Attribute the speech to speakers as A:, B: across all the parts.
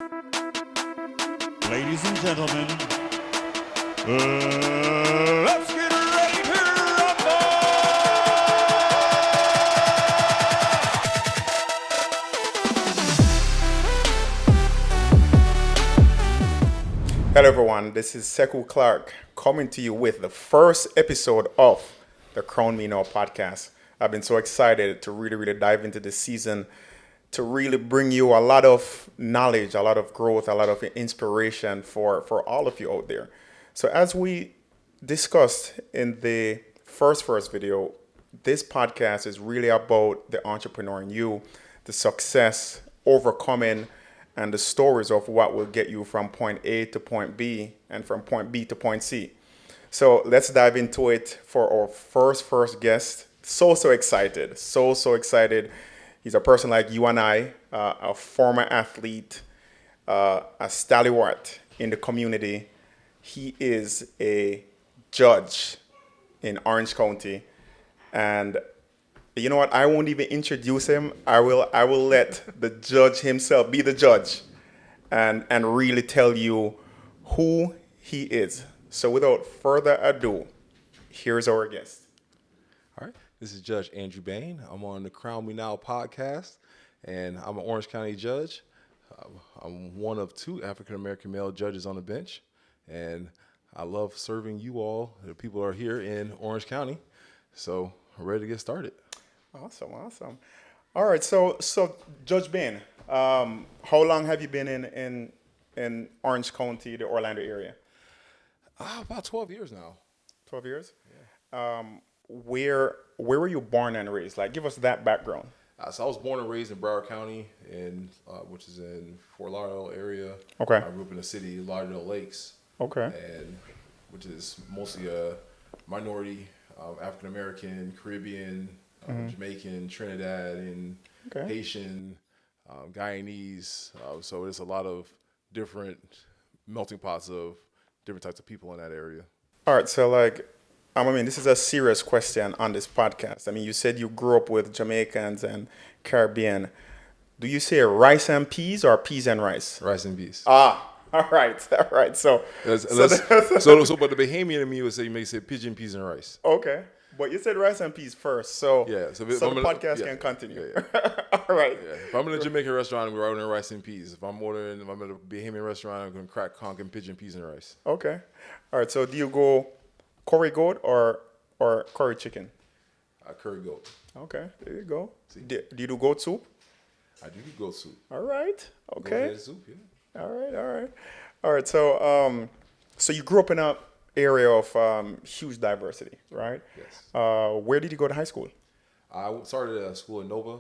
A: Ladies and gentlemen, let's get ready to rumble!
B: Hello everyone, this is Sekou Clark coming to you with the first episode of the Crown Me Now podcast. I've been so excited to really dive into this season to really bring you a lot of knowledge, a lot of growth, a lot of inspiration for all of you out there. So as we discussed in the first video, this podcast is really about the entrepreneur in you, the success, overcoming, and the stories of what will get you from point A to point B and from point B to point C. So let's dive into it for our first guest. So excited, so excited. He's a person like you and I, a former athlete, a stalwart in the community. He is a judge in Orange County, and you know what? I won't even introduce him. I will let the judge himself be the judge, and really tell you who he is. So without further ado, here's our guest.
C: All right, this is Judge Andrew Bain. I'm on the Crown Me Now podcast, and I'm an Orange County judge. I'm one of two African-American male judges on the bench, and I love serving you all, the people are here in Orange County. So I'm ready to get started.
B: Awesome. All right, so Judge Bain, how long have you been in Orange County, the Orlando area?
C: About 12 years now.
B: 12 years?
C: Yeah.
B: Where were you born and raised? Like, give us that background.
C: So I was born and raised in Broward County, which is in Fort Lauderdale area.
B: Okay.
C: I grew up in the city, Lauderdale Lakes.
B: Okay.
C: And which is mostly a minority, African American, Caribbean, Jamaican, Trinidadian, Haitian, Guyanese. So there's a lot of different melting pots of different types of people in that area.
B: All right, so this is a serious question on this podcast. I mean, you said you grew up with Jamaicans and Caribbean. Do you say rice and peas or peas and rice?
C: Rice and peas.
B: All right. So,
C: but the Bahamian in me would say you may say pigeon, peas, and rice.
B: Okay, but you said rice and peas first, so
C: yeah.
B: So the podcast can continue. Yeah. All right.
C: Yeah. If I'm in a Jamaican restaurant, we're ordering rice and peas. If I'm at a Bahamian restaurant, I'm going to crack conch and pigeon, peas, and rice.
B: Okay. All right. So do you go curry goat or curry chicken?
C: Curry goat.
B: Okay, there you go. Do you do goat soup?
C: I do goat soup.
B: All right. Okay.
C: Goat soup, yeah.
B: All right. So, so you grew up in an area of huge diversity, right?
C: Yes.
B: Where did you go to high school?
C: I started at a school in Nova,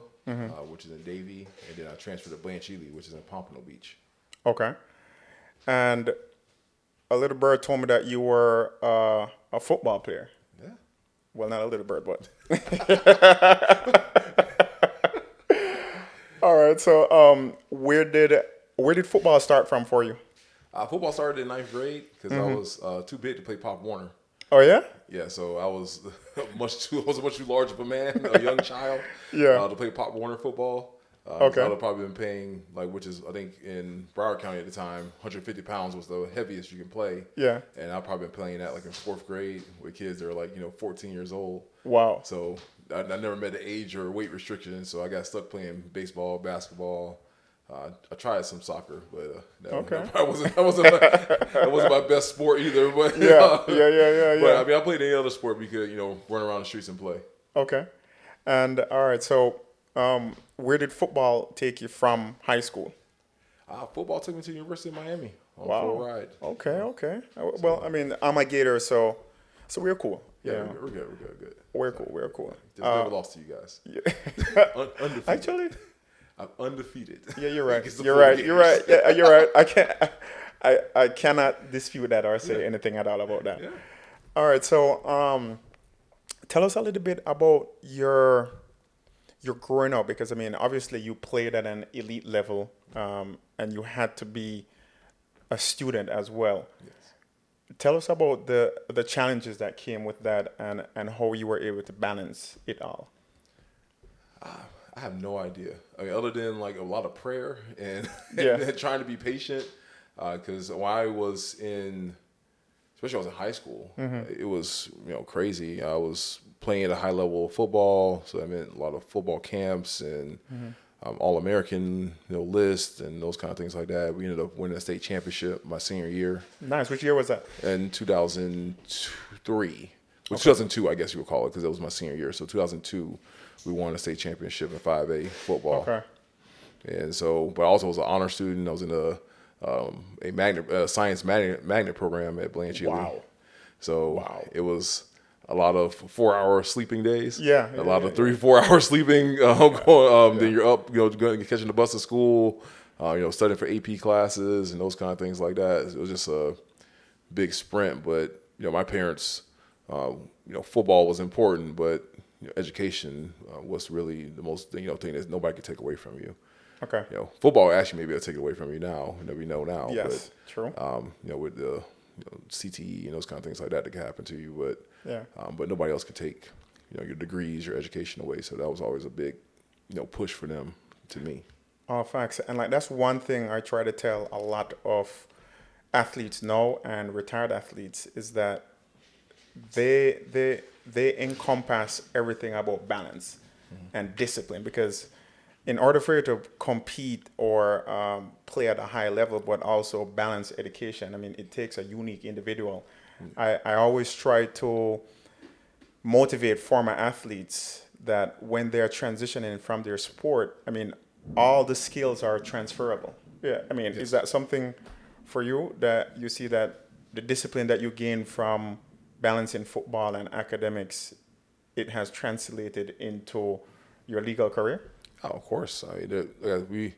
C: which is in Davie, and then I transferred to Blanche Ely, which is in Pompano Beach.
B: Okay. And a little bird told me that you were a football player.
C: Yeah.
B: Well, not a little bird, but. All right. So, where did football start from for you?
C: Football started in 9th grade because I was too big to play Pop Warner.
B: Oh yeah.
C: Yeah, so I was much too large of a man, a young child.
B: Yeah.
C: To play Pop Warner football.
B: Okay.
C: I would have probably been paying which is I think in Broward County at the time, 150 pounds was the heaviest you can play.
B: Yeah.
C: And I've probably been playing that in 4th grade with kids that are 14 years old.
B: Wow.
C: So I never met an age or weight restriction, so I got stuck playing baseball, basketball. I tried some soccer, but that wasn't my best sport either. But
B: yeah.
C: But I played any other sport we could run around the streets and play.
B: Okay, and all right. So, where did football take you from high school?
C: Football took me to the University of Miami on a
B: Wow.
C: full ride.
B: Okay. Well, I'm a Gator, so we're cool.
C: Yeah, we're good.
B: We're cool.
C: Just never lost to you guys.
B: Yeah.
C: Undefeated.
B: Actually.
C: I'm undefeated.
B: Yeah, you're right. You're right. Yeah, you're right. I cannot dispute that or say anything at all about that.
C: Yeah.
B: All right. So, tell us a little bit about your growing up, because obviously you played at an elite level, and you had to be a student as well.
C: Yes.
B: Tell us about the challenges that came with that, and how you were able to balance it all.
C: I have no idea. I mean, other than like a lot of prayer and,
B: Yeah.
C: and trying to be patient. Because when I was especially when I was in high school, it was crazy. I was playing at a high level of football, so I meant a lot of football camps and All-American list and those kind of things like that. We ended up winning a state championship my senior year
B: Nice. Which year was that?
C: in 2003. Well, 2002, I guess you would call it, because it was my senior year. So 2002, we won a state championship in 5A football.
B: Okay.
C: And so, but I also was an honor student. I was in a science magnet program at Blanchard.
B: Wow.
C: So it was a lot of 4-hour sleeping days.
B: Yeah.
C: A lot of 3-4 hour sleeping. Then you're up, catching the bus to school, studying for AP classes and those kind of things like that. It was just a big sprint. But my parents, football was important, but education was really the most thing that nobody could take away from you.
B: Okay.
C: Football actually maybe will take it away from you now, that we know now.
B: Yes.
C: But,
B: True.
C: With the CTE and those kind of things like that can happen to you, but
B: Yeah.
C: But nobody else could take your degrees, your education away. So that was always a big push for them to me.
B: Oh, facts. And like that's one thing I try to tell a lot of athletes now and retired athletes is that they encompass everything about balance and discipline, because in order for you to compete or play at a high level, but also balance education, I mean, it takes a unique individual. I always try to motivate former athletes that when they're transitioning from their sport, I mean, all the skills are transferable. Yeah, I mean, is that something for you that you see that the discipline that you gain from balancing football and academics, it has translated into your legal career?
C: Oh, of course. I mean,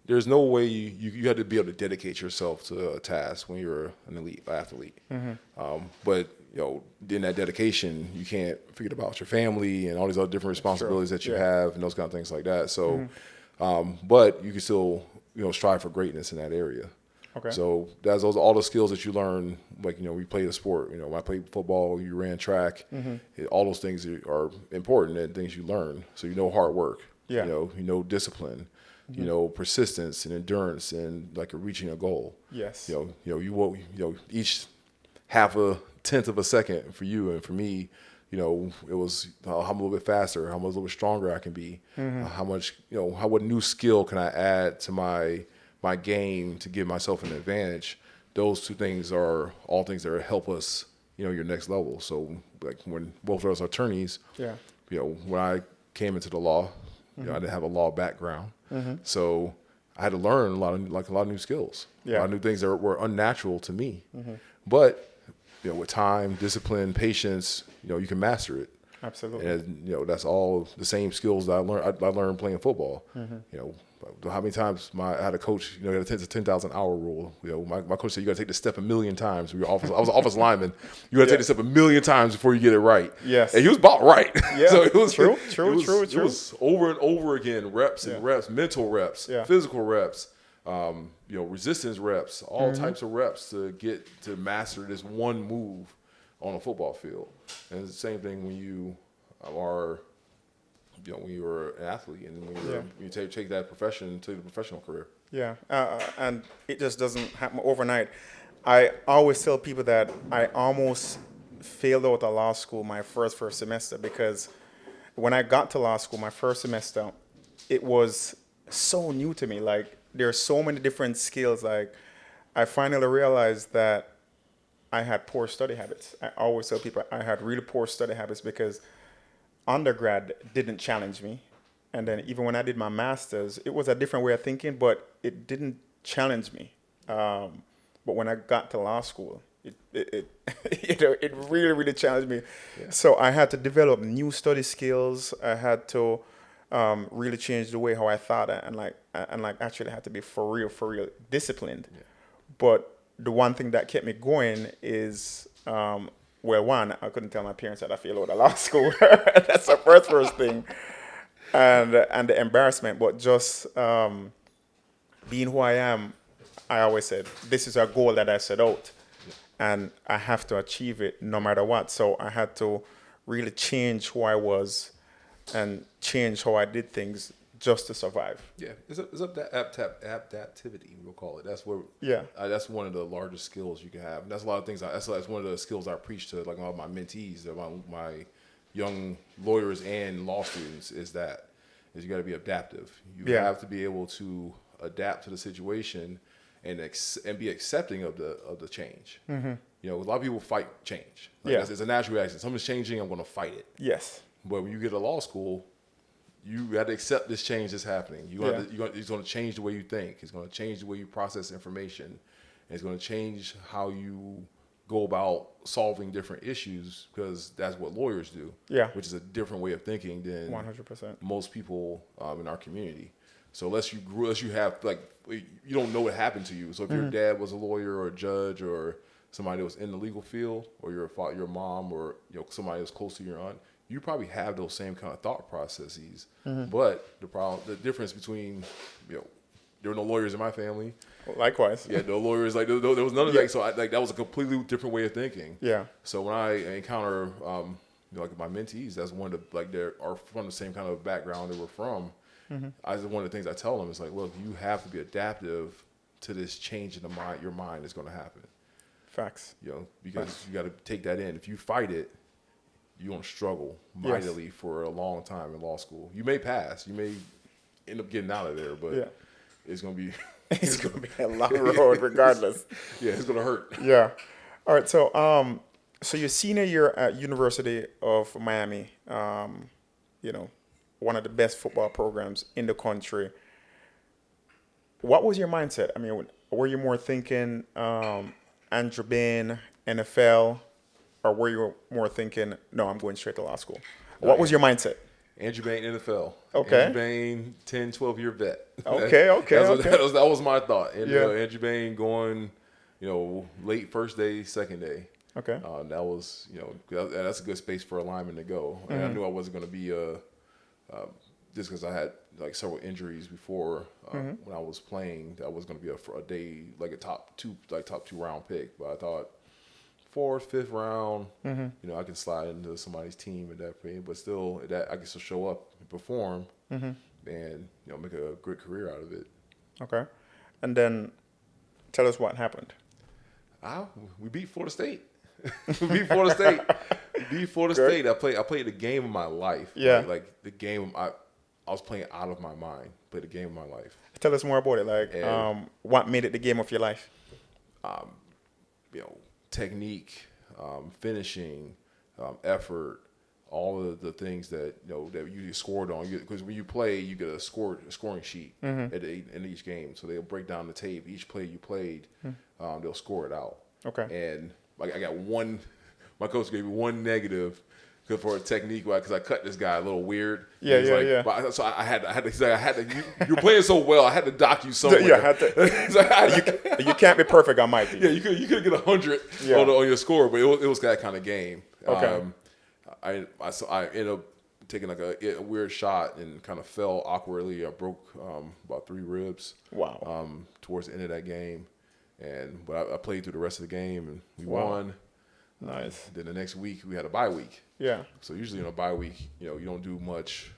C: there's no way you had to be able to dedicate yourself to a task when you're an elite athlete. But in that dedication, you can't forget about your family and all these other different responsibilities that you have and those kind of things like that. So, but you can still strive for greatness in that area.
B: Okay.
C: So those are all the skills that you learn. Like we played a sport. When I played football, you ran track. All those things are important and things you learn. So hard work.
B: Yeah.
C: Discipline. Persistence and endurance and like reaching a goal.
B: Yes.
C: Each half a tenth of a second for you and for me, it was how I'm a little bit faster, how I'm a little bit stronger I can be, how much, what new skill can I add to my game to give myself an advantage. Those two things are all things that help us, your next level. So like when both of us are attorneys, when I came into the law, I didn't have a law background. So I had to learn a lot of new skills, a lot of new things that were unnatural to me. But with time, discipline, patience, you can master it.
B: Absolutely.
C: And that's all the same skills that I learned playing football. How many times I had a coach, it's a 10,000 hour rule. My coach said you got to take the step 1,000,000 times. I was an office lineman. You got to take the step 1,000,000 times before you get it right.
B: Yes.
C: And he was about right.
B: Yeah.
C: So it was
B: True.
C: It was over and over again, reps and reps, mental reps, physical reps, resistance reps, all types of reps to get to master this one move on a football field. And it's the same thing when you are when you were an athlete and when you take that profession to the professional career. Yeah,
B: and it just doesn't happen overnight. I always tell people that I almost failed out of law school my first semester, because when I got to law school, my first semester, it was so new to me. Like, there are so many different skills. Like, I finally realized that I had poor study habits. I always tell people I had really poor study habits because undergrad didn't challenge me. And then even when I did my master's, it was a different way of thinking, but it didn't challenge me. But when I got to law school, it really, really challenged me. Yeah. So I had to develop new study skills. I had to really change the way how I thought, and actually had to be for real disciplined. Yeah. But the one thing that kept me going is, one, I couldn't tell my parents that I failed out of law school. That's the first thing. And the embarrassment, but just being who I am, I always said, this is a goal that I set out, and I have to achieve it no matter what. So I had to really change who I was and change how I did things just to survive.
C: Yeah, it's up that adaptivity, we'll call it. That's where that's one of the largest skills you can have. And that's a lot of things. That's one of the skills I preach to like all my mentees, my young lawyers and law students. Is you got to be adaptive. You have to be able to adapt to the situation and be accepting of the change. Mm-hmm. You know, a lot of people fight change. Like it's a natural reaction. Something's changing, I'm going to fight it. Yes. But when you get to law school, you got to accept this change that's happening. It's going to change the way you think. It's going to change the way you process information. And it's going to change how you go about solving different issues, because that's what lawyers do. Yeah. Which is a different way of thinking than 100% most people in our community. So unless you have like, you don't know what happened to you. So if your dad was a lawyer or a judge or somebody that was in the legal field, or your mom, or somebody that's close to your aunt, you probably have those same kind of thought processes. But the difference between, there were no lawyers in my family. Likewise. Yeah, no lawyers. Like there was none of that. So that was a completely different way of thinking. Yeah. So when I encounter like my mentees, that's one of the they are from the same kind of background they were from. One of the things I tell them is like, look, you have to be adaptive to this change in your mind is going to happen. Facts. Because you got to take that in. If you fight it, you're going to struggle mightily for a long time in law school. You may pass. You may end up getting out of there, but it's going to be... it's going to be a long road regardless. It's going to hurt. Yeah. All right. So so your senior year at University of Miami, one of the best football programs in the country. What was your mindset? I mean, were you more thinking Andrew Bain, NFL, or were you more thinking, no, I'm going straight to law school? What was your mindset? Andrew Bain, NFL. Okay. Andrew Bain, 10, 12-year vet. Okay. That was my thought. And, Andrew Bain going, late first day, second day. Okay. That was, that's a good space for a lineman to go. And I knew I wasn't going to be just because I had like several injuries before when I was playing, that was going to be a day, like a top two round pick. But I thought 4th, 5th round, I can slide into somebody's team at that point, but still that I can still show up and perform and make a great career out of it. Okay. And then tell us what happened. We beat Florida State. We beat Florida State. I played the game of my life. Yeah. Like the game I was playing out of my mind. Played the game of my life. Tell us more about it. Like what made it the game of your life? Technique, finishing, effort, all of the things that that you scored on. Because when you play, you get a scoring sheet in each game. So they'll break down the tape. Each play you played, they'll score it out. Okay. And like I got one. My coach gave me one negative for a technique because I cut this guy a little weird. Yeah. So I had to. You're playing so well. I had to dock you somewhere. Yeah, you can't be perfect on my team. Yeah, you could get 100 on your score, but it was that kind of game. Okay. I ended up taking like a weird shot and kind of fell awkwardly. I broke about 3 ribs. Wow. Towards the end of that game, but I played through the rest of the game and we won. Nice. Then the next week we had a bye week. Yeah. So usually in a bye week, you don't do much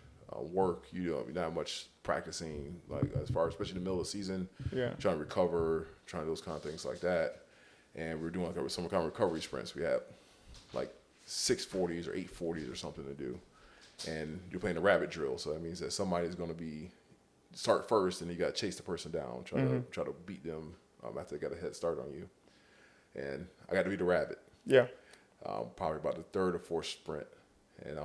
C: work. You're not much practicing, like as far as especially in the middle of the season. Yeah. Trying to recover, trying those kind of things like that. And we were doing like some kind of recovery sprints. We had like 640s or 840s or something to do. And you're playing a rabbit drill, so that means that somebody's going to start first, and you got to chase the person down, try to beat them after they got a head start on you. And I got to be the rabbit. Yeah. Probably about the 3rd or 4th sprint, and I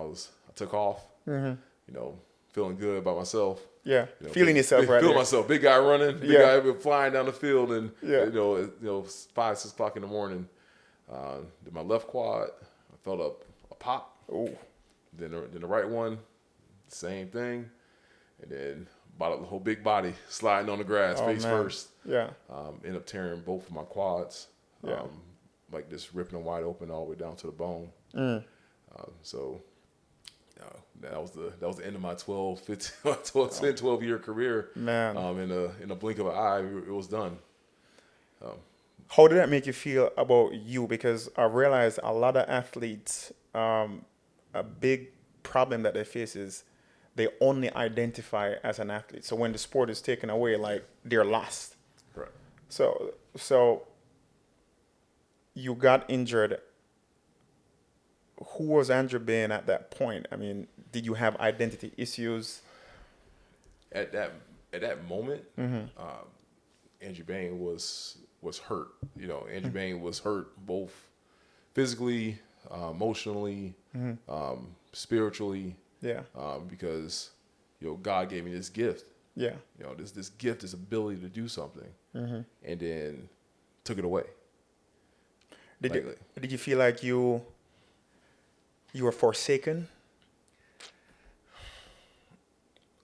C: took off. Feeling good about myself. Yeah. Feeling yourself right. Feeling myself. Big guy running. Big guy flying down the field, and 5, 6 o'clock in the morning. Did my left quad. I felt a pop. Ooh. Then the right one, same thing, and then about the whole big body sliding on the grass face first. Yeah. Ended up tearing both of my quads. Yeah. Like just ripping them wide open all the way down to the bone. So that was the end of my 12-year career. Man, in a blink of an eye, it was done. How did that make you feel about you? Because I realized a lot of athletes, a big problem that they face is
B: they only identify as an athlete. So when the sport is taken away, like they're lost.
C: Right.
B: So you got injured. Who was Andrew Bain at that point? I mean, did you have identity issues?
C: At that moment, Andrew Bain was hurt. You know, Andrew Bain was hurt both physically, emotionally, spiritually.
B: Yeah.
C: Because you know God gave me this gift.
B: Yeah.
C: You know, this gift, this ability to do something, and then took it away.
B: Did you feel like you were forsaken?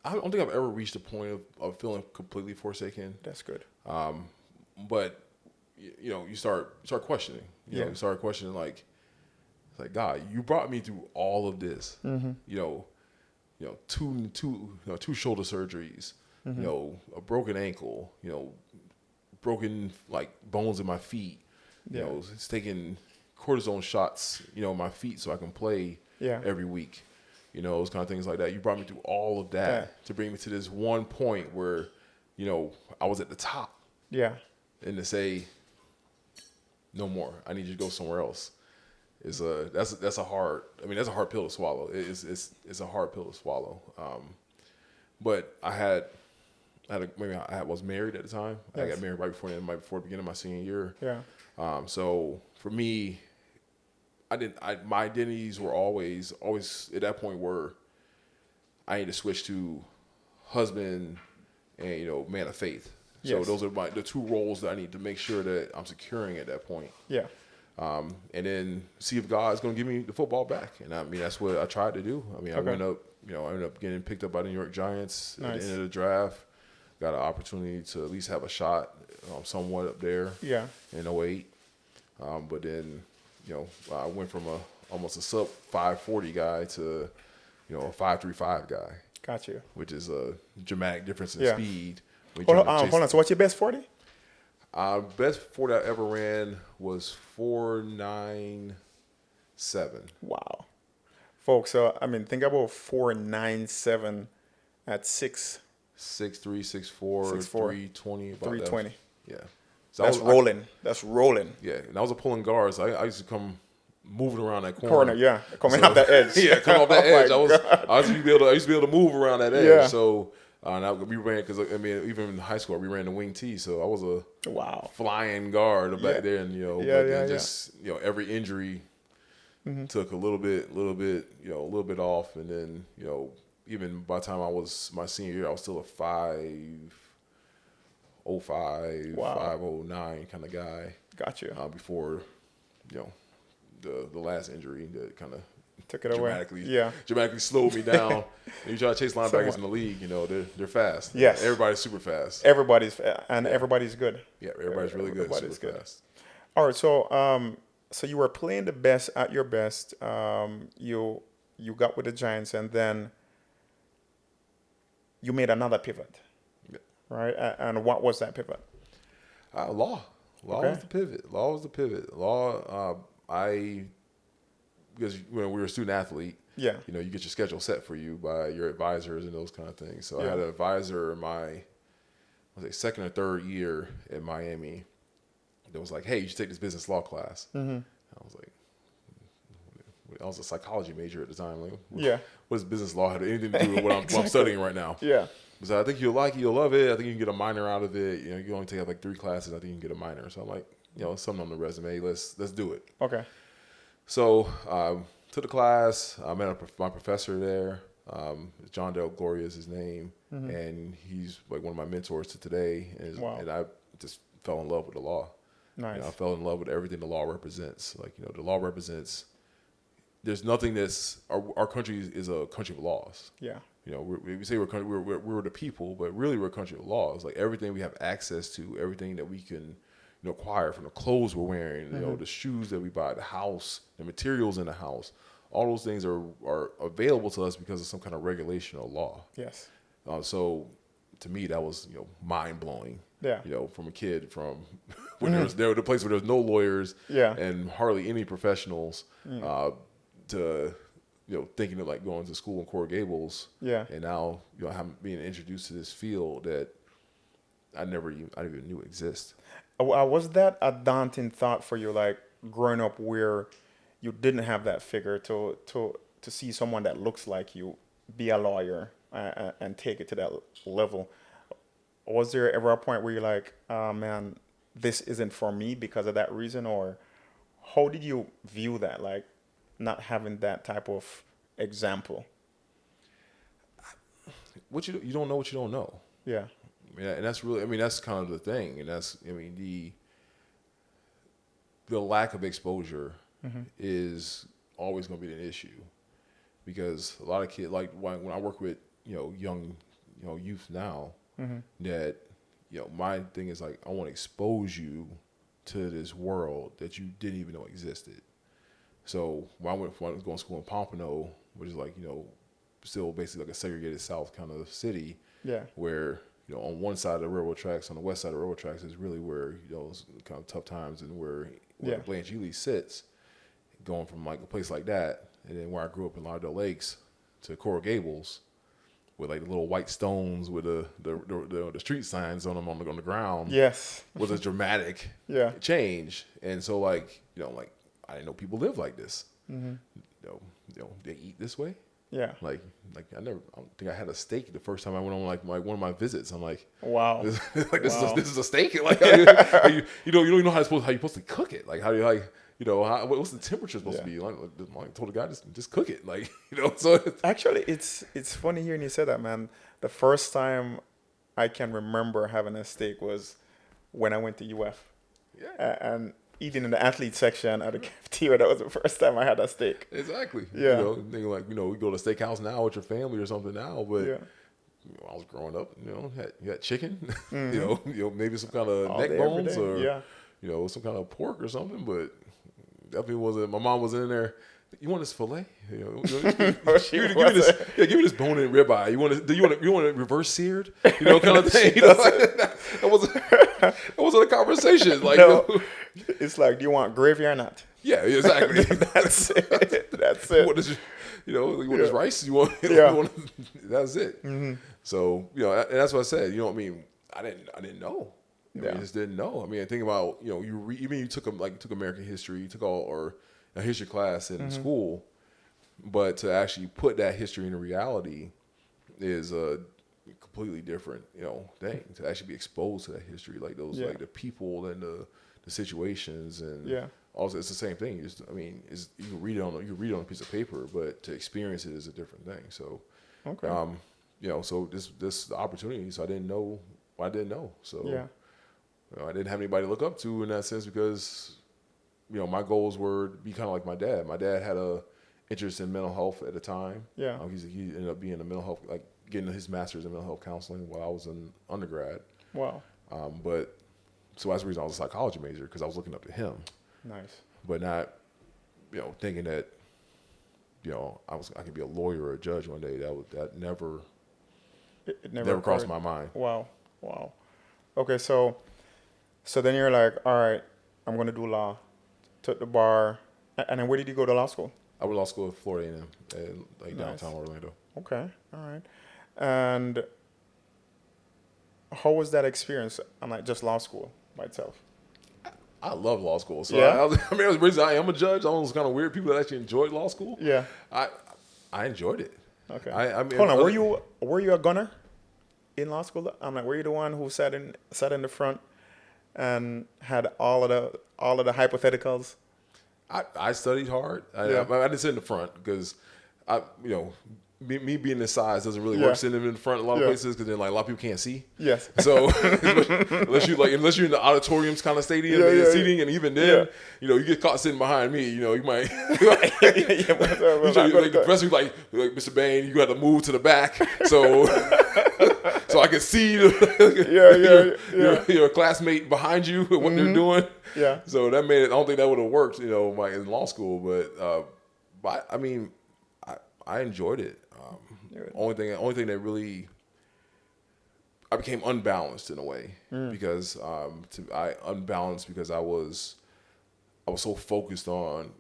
C: I don't think I've ever reached a point of feeling completely forsaken.
B: That's good.
C: But you know, you start questioning. You know, you start questioning like, it's like, God, you brought me through all of this. You know, two shoulder surgeries. You know, a broken ankle. You know, broken like bones in my feet. You know, it's taking cortisone shots. You know, my feet so I can play every week. You know, those kind of things like that. You brought me through all of that to bring me to this one point where, you know, I was at the top.
B: Yeah.
C: And to say, no more. I need you to go somewhere else. That's a hard pill to swallow. It's a hard pill to swallow. But I was married at the time. Yes. I got married right before the beginning of my senior year.
B: Yeah.
C: So for me, my identities were always at that point where I need to switch to husband and, you know, man of faith. So those are the two roles that I need to make sure that I'm securing at that point. Yeah. And then see if God's going to give me the football back. And I mean, that's what I tried to do. I mean, I ended up getting picked up by the New York Giants at the end of the draft. Got an opportunity to at least have a shot somewhat up there. Yeah. In 08. But then, you know, I went from almost a sub 540 guy to, you know, a 535 guy.
B: Got you.
C: Which is a dramatic difference in speed.
B: Hold on. So what's your best 40?
C: Best 40 I ever ran was 4.97.
B: Wow. Folks, so I mean, think about 4.97 at 6'3",
C: 6'4", 320. About 320. That. Yeah. So
B: that's rolling. That's rolling.
C: Yeah, and I was a pulling guard, so I used to come moving around that corner.
B: Coming off that edge.
C: Yeah, coming off that edge. I used to be able to move around that edge. Yeah. So we ran because I mean, even in high school we ran the wing T, so I was a flying guard back there, and you know, just you know, every injury took a little bit off, and then you know, even by the time I was my senior year, I was still a 5'05", 5'09" kind of guy.
B: Gotcha.
C: Before, you know, the last injury that kind of
B: took it away.
C: Dramatically slowed me down. You try to chase linebackers in the league, you know, they're fast.
B: Yes.
C: Everybody's super fast.
B: Everybody's good.
C: Yeah, everybody's really good.
B: Everybody's
C: super
B: good.
C: Fast.
B: All right, so you were playing the best at your best. You got with the Giants, and then you made another pivot. Yeah. Right? And what was that pivot?
C: Law. Law was the pivot. Law, because when we were a student athlete, you know, you get your schedule set for you by your advisors and those kind of things. So I had an advisor in my, second or third year at Miami that was like, hey, you should take this business law class. I was like, I was a psychology major at the time. Like, what does business law have anything to do with what I'm studying right now? Yeah. So I think you'll like it, you'll love it. I think you can get a minor out of it. You know, you only take like 3 classes. I think you can get a minor. So I'm like, you know, something on the resume. Let's do it. Okay. So took the class. I met my professor there. John Del Gloria is his name, and he's like one of my mentors to today. And I just fell in love with the law. Nice. You know, I fell in love with everything the law represents. Like, you know, the law represents. There's nothing that's our country is a country of laws. Yeah. You know, we say we're the people, but really we're a country of laws. Like everything we have access to, everything that we can, you know, acquire, from the clothes we're wearing, you know, the shoes that we buy, the house, the materials in the house, all those things are available to us because of some kind of regulation or law. Yes. So to me, that was, you know, mind blowing. Yeah. You know, from a kid from when there was a place where there was no lawyers and hardly any professionals to, you thinking of like going to school in Coral Gables.
B: Yeah.
C: And now, I'm being introduced to this field that I didn't even knew exist.
B: Was that a daunting thought for you, like growing up where you didn't have that figure to see someone that looks like you be a lawyer and take it to that level? Was there ever a point where you're like, oh man, this isn't for me because of that reason? Or how did you view that, like not having that type of example?
C: You don't know what you don't know.
B: Yeah.
C: And that's really, that's kind of the thing. And that's, the lack of exposure is always going to be an issue, because a lot of kids, like when I work with, young, youth now, that, my thing is like, I want to expose you to this world that you didn't even know existed. So when I was going to school in Pompano, which is like, still basically like a segregated South kind of city,
B: Yeah.
C: where, on one side of the railroad tracks, on the west side of the railroad tracks is really where, it's kind of tough times, and where Blanche Ely sits, going from like a place like that, and then where I grew up in Lauderdale Lakes to Coral Gables, with like the little white stones with the street signs on them on the ground.
B: Yes.
C: Was a dramatic change. And so like, I didn't know people live like this. They eat this way.
B: Yeah.
C: Like I don't think I had a steak the first time I went on like one of my visits. I'm like,
B: wow,
C: this is a steak. Like you don't know how you're supposed to cook it. Like how do you like, what's the temperature supposed to be? Like I told the guy, just cook it. Like, so
B: actually it's funny hearing you say that, man. The first time I can remember having a steak was when I went to UF. Yeah. And eating in the athlete section at the cafeteria, that was the first time I had a steak.
C: Exactly.
B: Yeah.
C: Thinking like, we go to a steakhouse now with your family or something now, but I was growing up, you had chicken, maybe some kind of neck bones or, some kind of pork or something, but definitely wasn't. My mom was in there. You want this fillet? Give me this bone-in ribeye. You want it reverse seared? Kind of thing. That wasn't a conversation. Like,
B: no, it's like, do you want gravy or not?
C: Yeah, exactly.
B: That's it. That's it.
C: You want this rice? You want that's it. Mm-hmm. So and that's what I said. I didn't know. I just didn't know. Think about you took American history, you took a history class in school, but to actually put that history into reality is a completely different thing. To actually be exposed to that history, like those like the people and the situations, and also it's the same thing. You can read it on a piece of paper, but to experience it is a different thing. So so this opportunity. So I didn't know what I didn't know. So I didn't have anybody to look up to in that sense, because my goals were to be kind of like my dad. My dad had a interest in mental health at the time. Yeah. He ended up being a mental health, like getting his master's in mental health counseling while I was in undergrad. Wow. But so that's the reason I was a psychology major, because I was looking up to him. Nice. But not, thinking that, I could be a lawyer or a judge one day. That never crossed my mind.
B: Wow. Okay, so then you're like, all right, I'm going to do law. Took the bar. And then where did you go to law school?
C: I went to law school at Florida A&M, like downtown Orlando.
B: Okay, all right. And how was that experience on like just law school by itself?
C: I love law school. So I am a judge. I'm those kind of weird people that actually enjoyed law school. Yeah. I enjoyed it. Okay.
B: Hold on, were you a gunner in law school? Were you the one who sat in the front and had all of the hypotheticals?
C: I studied hard. I didn't sit in the front because me being this size doesn't really work sitting in the front a lot of places, because then like a lot of people can't see. Yes. So unless you're in the auditoriums kind of stadium seating, and even then, you get caught sitting behind me. You might. The professor like Mr. Bain, you got to move to the back so I can see your classmate behind you and what they're doing. Yeah. So that made it. I don't think that would have worked, in law school, but I enjoyed it. Only thing that really, I became unbalanced in a way, because I unbalanced because I was was so focused on,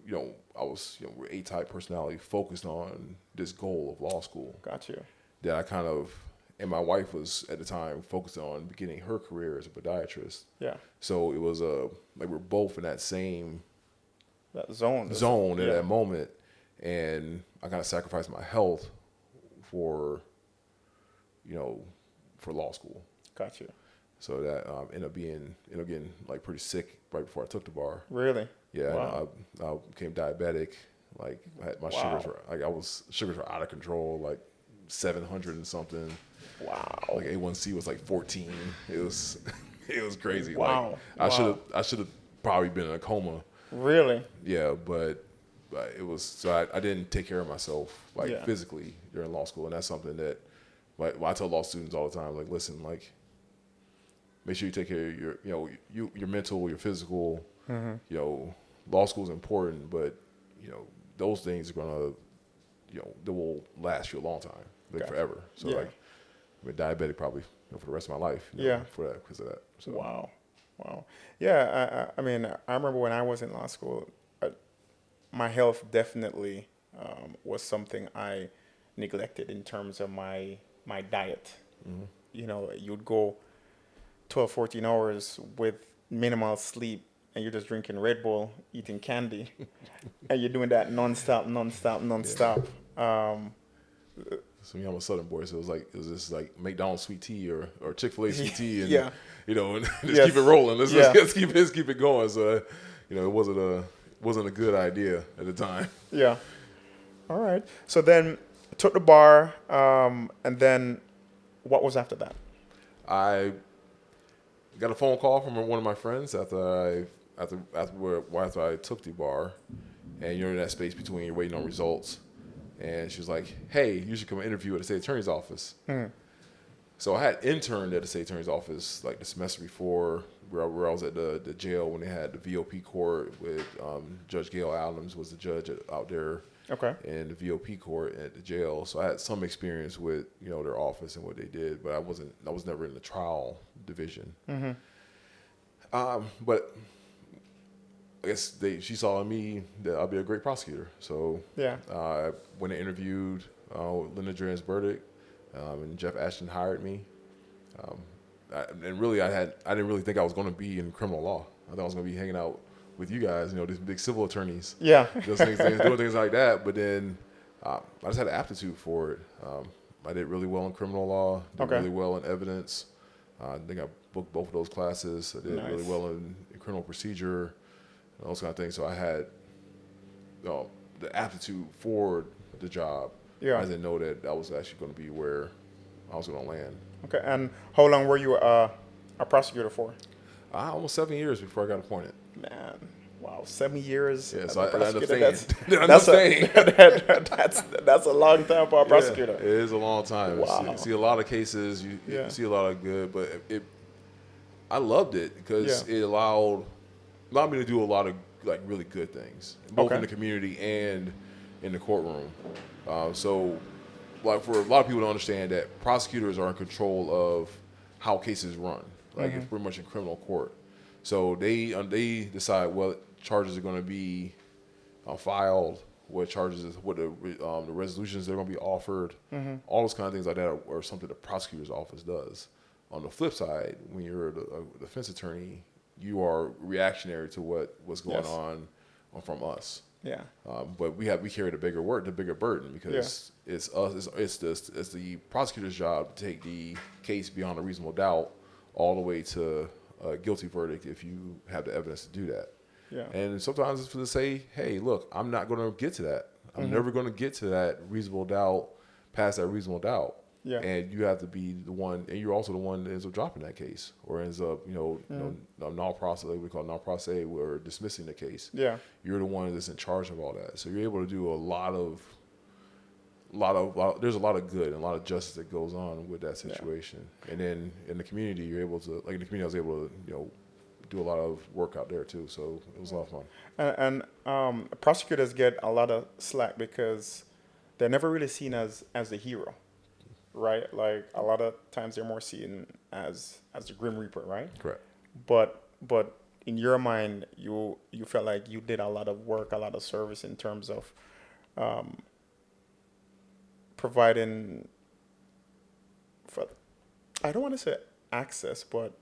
C: I was, A-type personality, focused on this goal of law school.
B: Got you.
C: That I kind of, and my wife was at the time focused on beginning her career as a podiatrist.
B: Yeah.
C: So it was like we're both in that same
B: zone
C: at that moment, and I kind of sacrificed my health for, for law school.
B: Got you.
C: So that ended up getting like pretty sick right before I took the bar.
B: Really?
C: Yeah.
B: Wow.
C: And I became diabetic. Like I had my sugars were out of control, like 700 and something.
B: Wow.
C: Like A1C was like 14. It was crazy.
B: Wow.
C: Like I should have probably been in a coma.
B: Really?
C: Yeah, but it was, so I didn't take care of myself physically during law school, and that's something that I tell law students all the time. Like, listen, like, make sure you take care of your mental, your physical. Mm-hmm. Law school is important, but those things are gonna they will last you a long time, like forever. So like, I've been diabetic probably for the rest of my life. For that, because of that. So.
B: Wow. Yeah, I mean, I remember when I was in law school, my health definitely was something I neglected in terms of my diet. Mm-hmm. You'd go 12, 14 hours with minimal sleep, and you're just drinking Red Bull, eating candy, and you're doing that nonstop.
C: So I'm a Southern boy, so it was just like McDonald's sweet tea or Chick-fil-A sweet tea, and and just keep it rolling. Let's keep it going. So it wasn't a good idea at the time.
B: Yeah. All right. So then took the bar, and then what was after that?
C: I got a phone call from one of my friends after I took the bar, and you're in that space between you're waiting on results. And she was like, hey, you should come interview at the state attorney's office. Mm. So I had interned at the state attorney's office like the semester before, where I was at the jail when they had the VOP court with Judge Gail Adams was the judge out there.
B: Okay.
C: In the VOP court at the jail. So I had some experience with, their office and what they did, but I was never in the trial division. Mm-hmm. But I guess she saw in me that I'd be a great prosecutor. So I went and interviewed Linda Duran's verdict, and Jeff Ashton hired me. And really, I didn't really think I was going to be in criminal law. I thought I was going to be hanging out with you guys, these big civil attorneys. Yeah. Doing things like that. But then I just had an aptitude for it. I did really well in criminal law, did really well in evidence. I think I booked both of those classes. I did really well in criminal procedure. Those kind of things. So I had the aptitude for the job. Yeah. I didn't know that was actually going to be where I was going to land.
B: Okay. And how long were you a prosecutor for?
C: Almost 7 years before I got appointed.
B: Man, wow, 7 years.
C: Yeah, so I ended
B: up that's a long time for a prosecutor.
C: It is a long time.
B: Wow.
C: You see a lot of cases. You see a lot of good, but I loved it because it allowed me to do a lot of like really good things, both in the community and in the courtroom. So, like for a lot of people to understand that prosecutors are in control of how cases run. Like it's pretty much in criminal court. So they decide what charges are going to be filed, what the resolutions that are going to be offered, all those kind of things like that are something the prosecutor's office does. On the flip side, when you're a defense attorney, you are reactionary to what's going on from us. Yeah. But we carry the bigger burden because it's us. It's the prosecutor's job to take the case beyond a reasonable doubt all the way to a guilty verdict if you have the evidence to do that. Yeah. And sometimes it's to say, hey, look, I'm not going to get to that. I'm never going to get to that reasonable doubt, past that reasonable doubt. Yeah. And you have to be the one, and you're also the one that ends up dropping that case or ends up, non-process, like we call non-process, or dismissing the case. Yeah. You're the one that's in charge of all that. So you're able to do there's a lot of good and a lot of justice that goes on with that situation. Yeah. And then in the community, you're able to, like in the community, I was able to, do a lot of work out there too. So it was a lot of fun.
B: And prosecutors get a lot of slack because they're never really seen as the hero. Right, like a lot of times they're more seen as the Grim Reaper, right?
C: Correct.
B: But in your mind, you felt like you did a lot of work, a lot of service in terms of providing for, I don't want to say access, but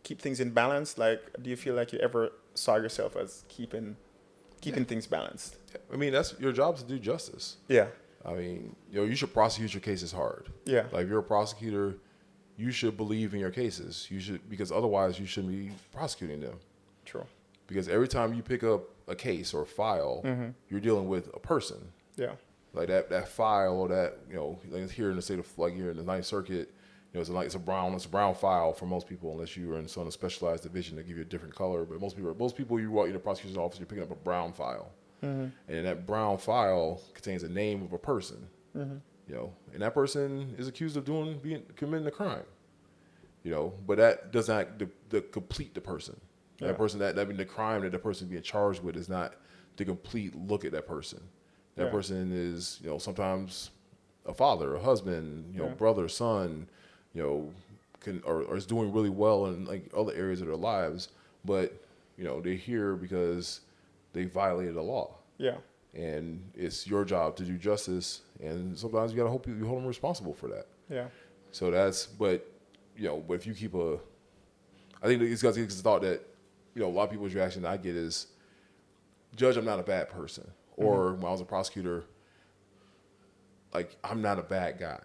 B: keep things in balance. Like, do you feel like you ever saw yourself as keeping things balanced?
C: I mean, that's your job to do justice.
B: Yeah.
C: I mean, you should prosecute your cases hard.
B: Yeah.
C: Like, if you're a prosecutor, you should believe in your cases. You should, because otherwise you shouldn't be prosecuting them.
B: True.
C: Because every time you pick up a case or a file, you're dealing with a person.
B: Yeah.
C: Like that file or that, like here in the state of, like here in the Ninth Circuit, it's a brown file for most people, unless you are in some specialized division that give you a different color. But most people you walk in the prosecutor's office, you're picking up a brown file, and that brown file contains a name of a person, and that person is accused of committing a crime, but that does not complete the person.
B: Yeah.
C: That person, that mean the crime that the person is being charged with is not the complete look at that person. That person is, sometimes a father, a husband, brother, son, or is doing really well in like other areas of their lives, but they're here because they violated the law. Yeah. And it's your job to do justice, and sometimes you gotta hold them responsible for that. Yeah. So but if you keep I think it's got to get the thought that a lot of people's reaction I get is, Judge, I'm not a bad person. Or when I was a prosecutor, like, I'm not a bad guy.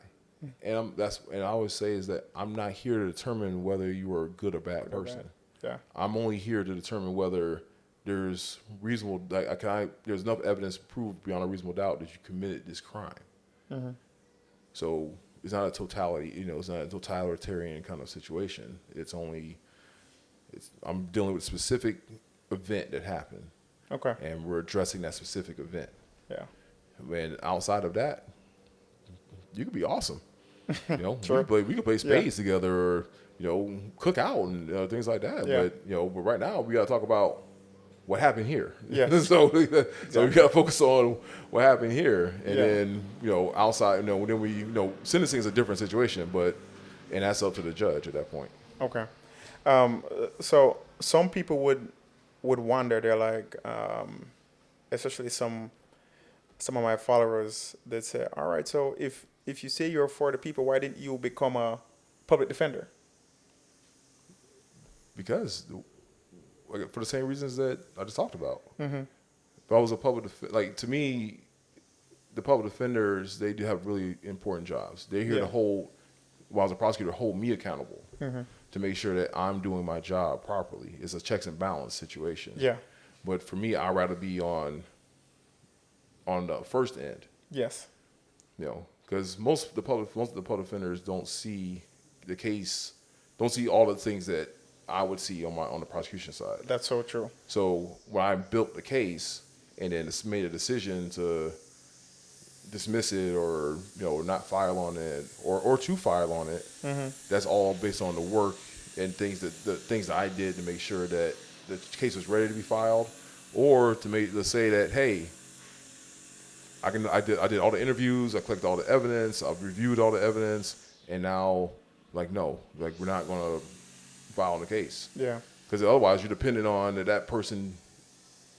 C: And I always say is that I'm not here to determine whether you are a good or bad person. Yeah. I'm only here to determine whether there's reasonable, there's enough evidence to prove beyond a reasonable doubt that you committed this crime. So it's not a totality, it's not a totalitarian kind of situation. I'm dealing with a specific event that happened. Okay. And we're addressing that specific event. Yeah. And outside of that, you could be awesome. Sure. we could play spades together, or cook out and things like that. Yeah. But right now we got to talk about what happened here. Yeah. So we got to focus on what happened here, and then outside, then we sentencing is a different situation, and that's up to the judge at that point. Okay. So some people would wonder, they're like, especially some of my followers, they'd say, all right, so if you say you're for the people, why didn't you become a public defender? Because for the same reasons that I just talked about. If I was a public defender, to me, the public defenders, they do have really important jobs. They're here to while I was a prosecutor, hold me accountable to make sure that I'm doing my job properly. It's a checks and balance situation. Yeah. But for me, I'd rather be on the first end. Yes. Because most of the public defenders don't see the case, don't see all the things that I would see on the prosecution side. That's so true. So when I built the case and then made a decision to dismiss it or not file on it or to file on it, that's all based on the work and the things that I did to make sure that the case was ready to be filed, or to say that, hey, I did all the interviews, I collected all the evidence, I've reviewed all the evidence, and now we're not going to file on the case. Yeah. Because otherwise you're dependent on that person,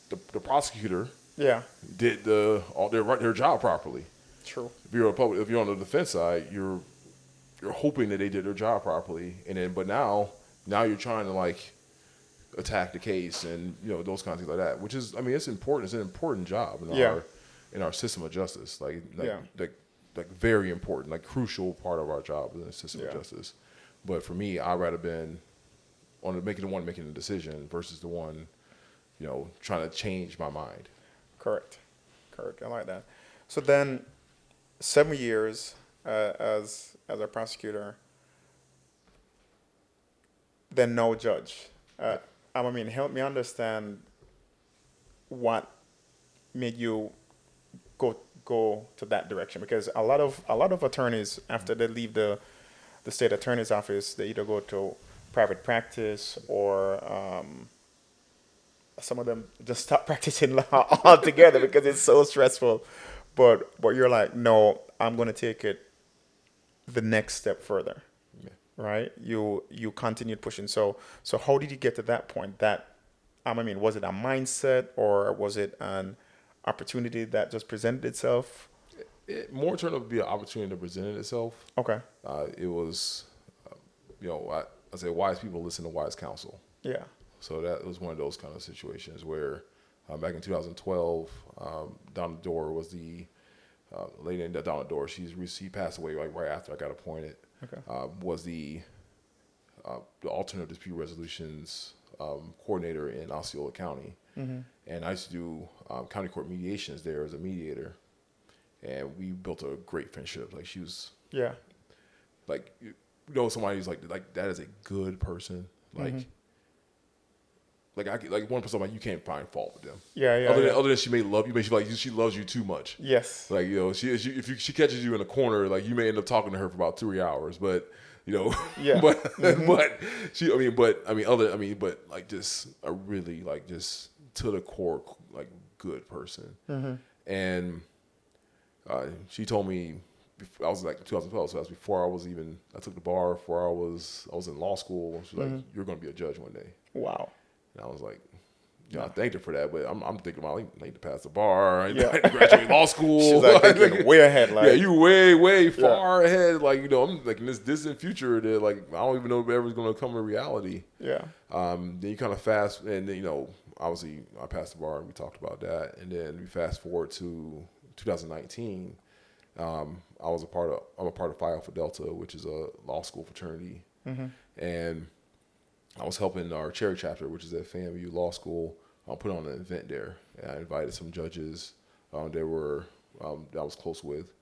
C: the prosecutor. Yeah. Did their job properly. True. If you're on the defense side, you're hoping that they did their job properly, but now you're trying to attack the case and those kinds of things like that, which is, it's important. It's an important job in our system of justice, very important, crucial part of our job in the system of justice. But for me, I'd rather been making the decision versus the one, trying to change my mind. Correct. I like that. So then, 7 years as a prosecutor, then no judge. Help me understand what made you go to that direction, because a lot of attorneys, after they leave the state attorney's office, they either go to private practice or some of them just stop practicing law altogether because it's so stressful. But you're like, no, I'm going to take it the next step further. Yeah. Right? You continued pushing. So how did you get to that point, that
B: I mean, was it a mindset or was it an opportunity that just presented itself?
C: It more turned out to be an opportunity to present itself.
B: Okay.
C: It was, I say wise people listen to wise counsel.
B: Yeah.
C: So that was one of those kind of situations where back in 2012, Donna Dorer was the lady named Donna Dorer. She passed away right after I got appointed.
B: Okay.
C: Was the alternative dispute resolutions coordinator in Osceola County.
B: Mm-hmm.
C: And I used to do county court mediations there as a mediator. And we built a great friendship. Like she was,
B: Yeah.
C: like, somebody who's like that is a good person. Like, like one person, like you can't find fault with them.
B: Yeah, yeah.
C: Other than she may love you, but she loves you too much.
B: Yes.
C: Like, if she catches you in a corner, like you may end up talking to her for about 3 hours, but
B: Yeah.
C: but but like just a really like just to the core like good person. And she told me, I was like 2012, so that was before I took the bar, before I was in law school. She was like, "You're going to be a judge one day."
B: Wow.
C: And I was like, I thanked her for that, but I'm thinking about, I need to pass the bar, I need
B: Yeah.
C: to graduate law school.
B: She's like thinking way ahead. Like,
C: yeah, you way far ahead. Like, I'm like in this distant future that like I don't even know if it ever's going to come to reality.
B: Yeah.
C: Then you kind of fast, and then obviously I passed the bar, and we talked about that, and then we fast forward to 2019. I'm a part of Phi Alpha Delta, which is a law school fraternity, and I was helping our cherry chapter, which is at FAMU Law School, put on an event there. And I invited some judges that I was close with,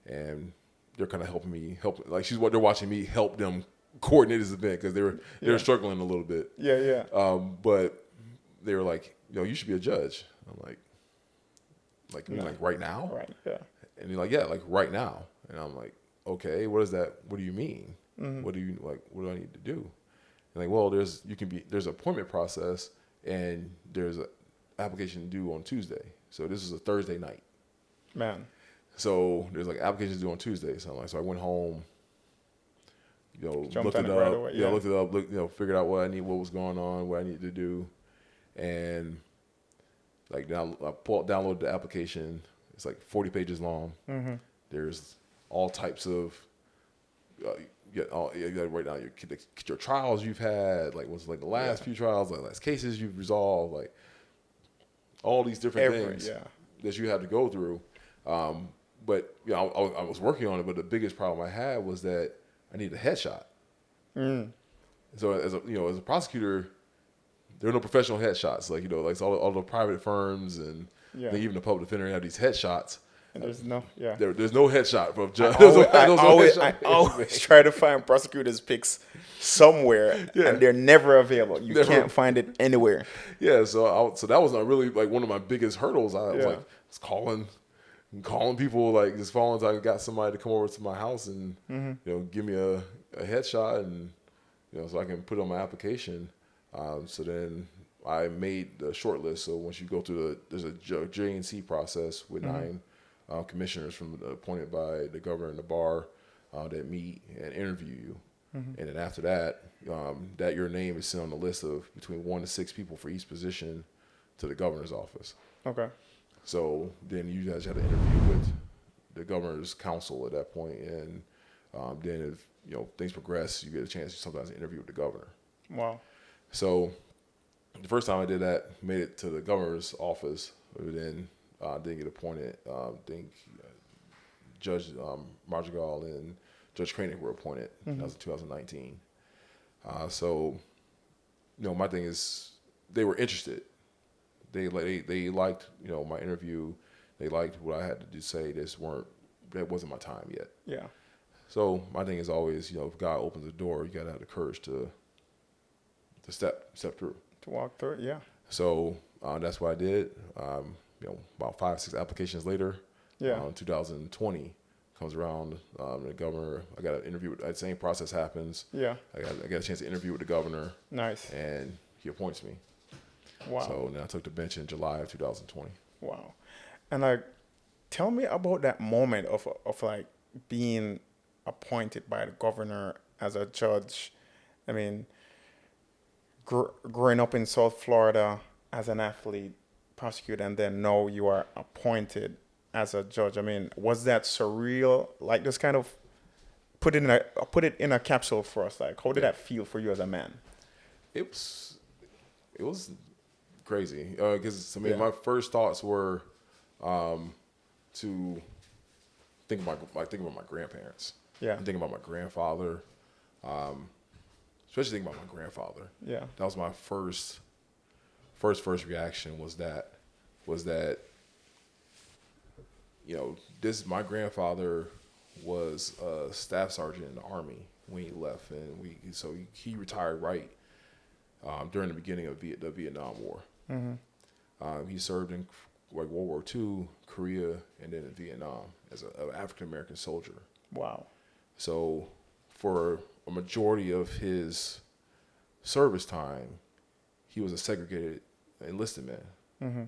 C: and they're kind of helping me they're watching me help them coordinate this event because they were struggling a little bit.
B: Yeah.
C: But they were like, you should be a judge. I'm like right now?
B: Right. Yeah.
C: And they're like, yeah, like right now. And I'm like, okay, what is that? What do you mean? What do I need to do? And like, well, there's an appointment process and there's an application due on Tuesday. So this is a Thursday night.
B: Man.
C: So there's like applications due on Tuesday. So I went home,
B: Jumped
C: looked
B: on
C: it
B: it
C: up,
B: right away, yeah.
C: looked it up, figured out what was going on, what I needed to do. And like now I downloaded the application. It's like 40 pages long. There's all types of right now your trials you've had, like what's like the last few trials, like last cases you've resolved, like all these different things that you had to go through. But I was working on it, but the biggest problem I had was that I needed a headshot. So as a prosecutor, there are no professional headshots. Like like all the private firms and I think even the public defender have these headshots.
B: And there's no,
C: There's no headshot from judge.
B: I always try to find prosecutors' pics somewhere, and they're never available. You can't find it anywhere.
C: Yeah, so that was not really like one of my biggest hurdles. I was calling people, like just calling until I got somebody to come over to my house and give me a headshot and so I can put it on my application. So then I made the short list. So once you go through there's a J&C process with 9 commissioners appointed by the governor and the bar that meet and interview you. And then after that, that your name is sent on the list of between 1 to 6 people for each position to the governor's office.
B: Okay.
C: So then you guys have to interview with the governor's council at that point, and then if things progress, you get a chance to sometimes interview with the governor.
B: Wow.
C: So the first time I did that, made it to the governor's office, but then didn't get appointed. I think Judge Marginal and Judge Koenig were appointed. That was in 2019. So my thing is they were interested. They liked my interview. They liked what I had to say. That wasn't my time yet.
B: Yeah.
C: So my thing is always if God opens the door, you gotta have the courage to step through.
B: To walk through it, yeah.
C: So that's what I did. About 5-6 applications later,
B: Yeah.
C: 2020 comes around. The governor, I got an interview. That same process happens.
B: Yeah.
C: I got a chance to interview with the governor.
B: Nice.
C: And he appoints me.
B: Wow.
C: So then I took the bench in July of 2020.
B: Wow. And tell me about that moment of like being appointed by the governor as a judge. I mean, growing up in South Florida, as an athlete, prosecutor, and then now you are appointed as a judge. I mean, was that surreal? Like, just kind of put it in a capsule for us. Like, how did that feel for you as a man?
C: It was crazy because I mean,
B: Yeah.
C: my first thoughts were to think about my grandparents.
B: Yeah.
C: I'm thinking about my grandfather, especially thinking about my grandfather.
B: Yeah.
C: That was my first reaction was that my grandfather was a staff sergeant in the Army when he left, and he retired right during the beginning of the Vietnam War.
B: Mm-hmm.
C: He served in World War II, Korea, and then in Vietnam as an African American soldier.
B: Wow.
C: So for a majority of his service time, he was a segregated enlisted man.
B: Mm-hmm.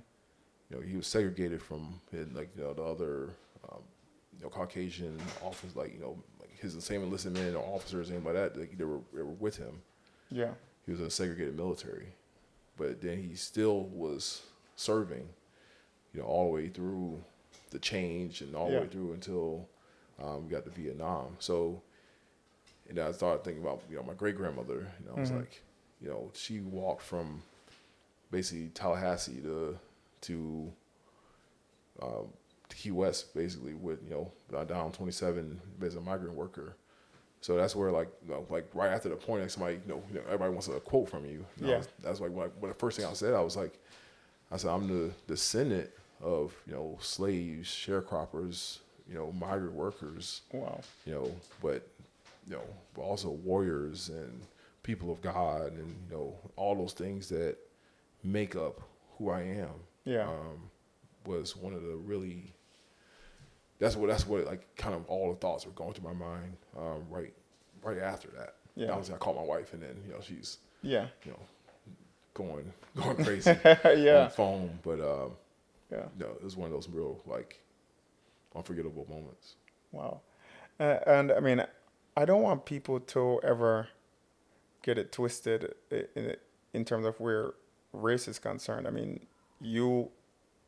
C: He was segregated from the other Caucasian officers, like the same enlisted men or officers, anybody like that. They were with him.
B: Yeah.
C: He was in a segregated military, but then he still was serving, all the way through the change and all the way through until we got to Vietnam. So, and I started thinking about my great grandmother. I was like, she walked from basically Tallahassee to Key West, basically with down 27 as a migrant worker. So that's where like right after the point, like somebody everybody wants a quote from you. That's like what the first thing I said. I said I'm the descendant of slaves, sharecroppers, migrant workers.
B: Wow.
C: But also warriors and people of God, and all those things that make up who I am.
B: Yeah.
C: Was one of the really. That's what like kind of all the thoughts were going through my mind right after that.
B: Yeah.
C: I called my wife, and then she's going crazy on the phone. But it was one of those real like unforgettable moments.
B: Wow. And I mean, I don't want people to ever get it twisted in terms of where race is concerned. I mean, you